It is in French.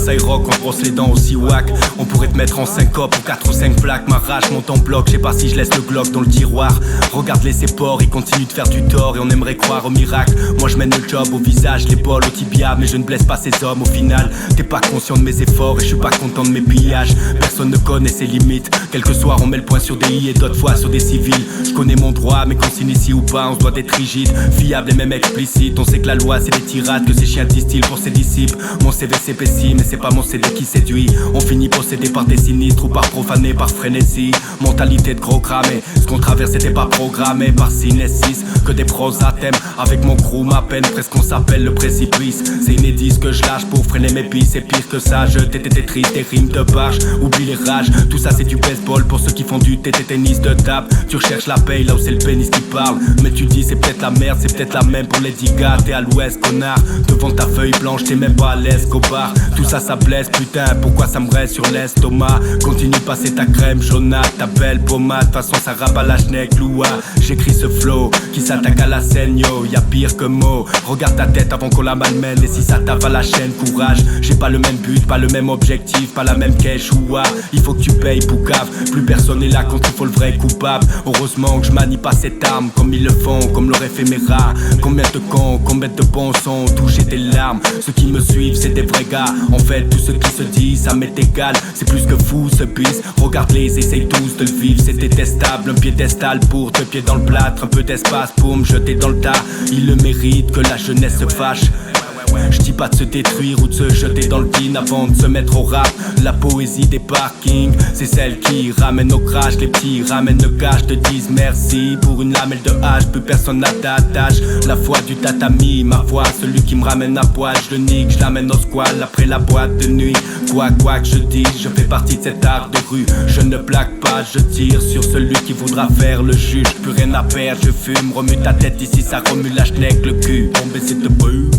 ça rock, on brosse les dents aussi whack. On pourrait te mettre en syncope ou 4 ou 5 plaques. Ma rage monte en bloc, je sais pas si je laisse le Glock dans le tiroir. Regarde les épores, ils continuent de faire du tort et on aimerait croire au miracle. Moi je mène le job au visage, l'épaule, au tibia, mais je ne blesse pas ces hommes au final. T'es pas conscient de mes efforts et je suis pas content de mes pillages. Personne ne connaît ses limites. Quelques soirs on met le point sur des i et d'autres fois sur des civils. Je connais mon droit, mais qu'on signe ici ou pas, on se doit d'être rigide, fiable et même explicite. On sait que la loi c'est des tirades, que ces chiens distillent pour ses disciples. Mon CV s'épaissit, mais c'est pas mon CD qui séduit. On finit possédé par des sinistres ou par profané, par frénésie. Mentalité de gros cramé, ce qu'on traverse c'était pas programmé par Synesis. Que des pros à thème, avec mon crew ma peine, presque on s'appelle le précipice. C'est inédit ce que je lâche pour freiner mes pistes, c'est pire que ça. Je t'étais triste, des rimes de barge, oublie les rages. Tout ça c'est du baseball pour ceux qui font du tennis de table. Tu recherches la paye là où c'est le pénis qui parle. Mais tu dis c'est peut-être la merde, c'est peut-être la même pour les 10 gars. T'es à l'ouest connard, devant ta feuille blanche, t'es même pas à l'aise qu'au bar. Tout ça ça blesse, putain, pourquoi ça me reste sur l'estomac. Continue de passer ta crème jaunâtre, ta belle pommade. De toute façon ça rabat la schneck, loua. J'écris ce flow qui s'attaque à la scène, yo. Y'a pire que mots, regarde ta tête avant qu'on la malmène. Et si ça tape à la chaîne, courage. J'ai pas le même but, pas le même objectif, pas la même cash, ouah. Il faut que tu payes pour cave. Plus personne n'est là quand il faut le vrai coupable. Heureusement que je manie pas cette arme comme ils le font, comme l'auraient fait mes rats. Combien de cons, combien de bons sont touchés tes larmes. Ceux qui me suivent c'est des vrais gars. En fait tout ce qui se dit ça m'est égal. C'est plus que fou ce bis. Regarde-les, essayent tous de le vivre. C'est détestable, un piédestal pour te pieds dans le plâtre. Un peu d'espace pour me jeter dans le tas. Ils le méritent que la jeunesse se fâche. Je dis pas de se détruire ou de se jeter dans le vide avant de se mettre au rap. La poésie des parkings, c'est celle qui ramène au crash. Les petits ramènent le cash, te disent merci pour une lamelle de hache. Plus personne n'a d'attache. La foi du tatami, ma foi, celui qui me ramène à poil. Je le nique, je l'amène au squal après la boîte de nuit. Quoi que je dise, je fais partie de cet art de rue. Je ne plaque pas, je tire sur celui qui voudra faire le juge. Plus rien à perdre, je fume, remue ta tête ici, ça remue la schneck, le cul. Bon baiser de brûle.